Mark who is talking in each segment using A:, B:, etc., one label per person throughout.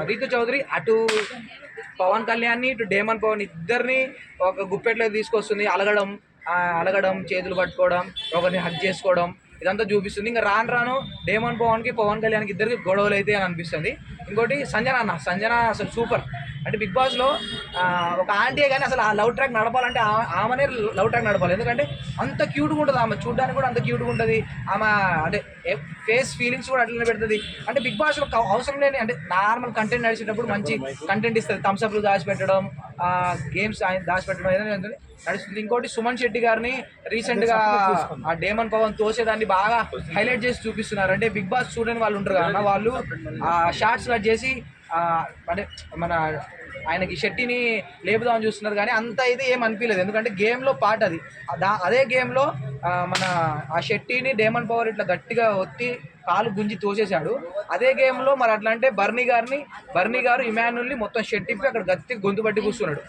A: రీతు చౌదరి అటు పవన్ కళ్యాణ్ని ఇటు డేమన్ పవన్ ఇద్దరిని ఒక గుప్పెట్లో తీసుకొస్తుంది. అలగడం చేతులు పట్టుకోవడం, ఒకరిని హక్ చేసుకోవడం, ఇదంతా చూపిస్తుంది. ఇంకా రాను డేమన్ పవన్కి పవన్ కళ్యాణ్కి ఇద్దరికి గొడవలు అయితే అని అనిపిస్తుంది. ఇంకోటి సంజన అసలు సూపర్. అంటే బిగ్ బాస్లో ఒక ఆంటీ కానీ అసలు ఆ లవ్ ట్రాక్ నడపాలంటే ఆమెనే లవ్ ట్రాక్ నడపాలి. ఎందుకంటే అంత క్యూట్గా ఉంటుంది ఆమె, చూడడానికి కూడా అంత క్యూట్గా ఉంటుంది ఆమె. అంటే ఫేస్ ఫీలింగ్స్ కూడా అట్లనే పెడుతుంది. అంటే బిగ్ బాస్లో అవసరం లేని అంటే నార్మల్ కంటెంట్ నడిచేటప్పుడు మంచి కంటెంట్ ఇస్తుంది. థమ్స్అప్లు దాచిపెట్టడం, గేమ్స్ దాచిపెట్టడం ఏదైనా నడుస్తుంది. ఇంకోటి సుమన్ శెట్టి గారిని రీసెంట్గా ఆ డేమన్ పవన్ తోసేదాన్ని బాగా హైలైట్ చేసి చూపిస్తున్నారు. అంటే బిగ్ బాస్ చూడని వాళ్ళు ఉంటారు కదా, వాళ్ళు ఆ షార్ట్స్ కట్ చేసి అంటే మన ఆయనకి షెట్టిని లేపుదామని చూస్తున్నారు. కానీ అంత అయితే ఏం అనిపించలేదు. ఎందుకంటే గేమ్లో పార్ట్ అది. అదే గేమ్లో మన ఆ షెట్టిని డేమన్ పవర్ ఇట్లా గట్టిగా ఒత్తి కాలు గుంజి తోసేశాడు. అదే గేమ్లో మరి అట్లా అంటే బర్నీ గారు ఇమాన్యుల్ని మొత్తం షెట్టిపి అక్కడ గట్టి గొంతు పట్టి కూర్చున్నాడు.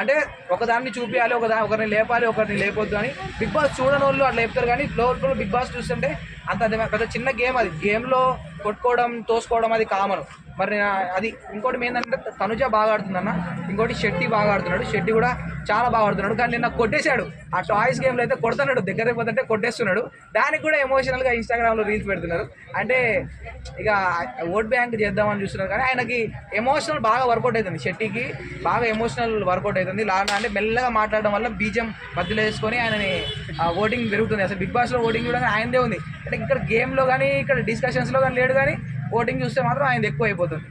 A: అంటే ఒకదాన్ని చూపించాలి, ఒకరిని లేపాలి, ఒకరిని లేపొద్దు అని. బిగ్ బాస్ చూడని వాళ్ళు అట్లా చెప్తారు. కానీ లోపల బిగ్ బాస్ చూస్తుంటే అంత పెద్ద చిన్న గేమ్ అది. గేమ్లో కొట్టుకోవడం తోసుకోవడం అది కామన్. మరి అది ఇంకోటి ఏంటంటే తనుజ బాగా ఆడుతుందన్న, ఇంకోటి షెట్టి బాగా ఆడుతున్నాడు. షెట్టి కూడా చాలా బాగా ఆడుతున్నాడు. కానీ నిన్న కొట్టేశాడు. ఆ టాయ్స్ గేమ్లో అయితే కొడుతున్నాడు, దగ్గర పోతుంటే కొట్టేస్తున్నాడు. దానికి కూడా ఎమోషనల్గా ఇన్స్టాగ్రామ్లో రీల్స్ పెడుతున్నారు. అంటే ఇక ఓట్ బ్యాంక్ చేద్దామని చూస్తున్నారు. కానీ ఆయనకి ఎమోషనల్ బాగా వర్కౌట్ అవుతుంది. షెట్టికి బాగా ఎమోషనల్ వర్కౌట్ అవుతుంది. అంటే మెల్లగా మాట్లాడడం వల్ల బీజం మధ్యలో వేసుకొని ఆయనని ఓటింగ్ పెరుగుతుంది. అసలు బిగ్ బాస్లో ఓటింగ్ చూడగానే ఆయనదే ఉంది. అంటే ఇక్కడ గేమ్లో కానీ ఇక్కడ డిస్కషన్స్లో కానీ లేడు. కానీ ఓటింగ్ చూస్తే మాత్రం ఆయనది ఎక్కువ అయిపోతుంది.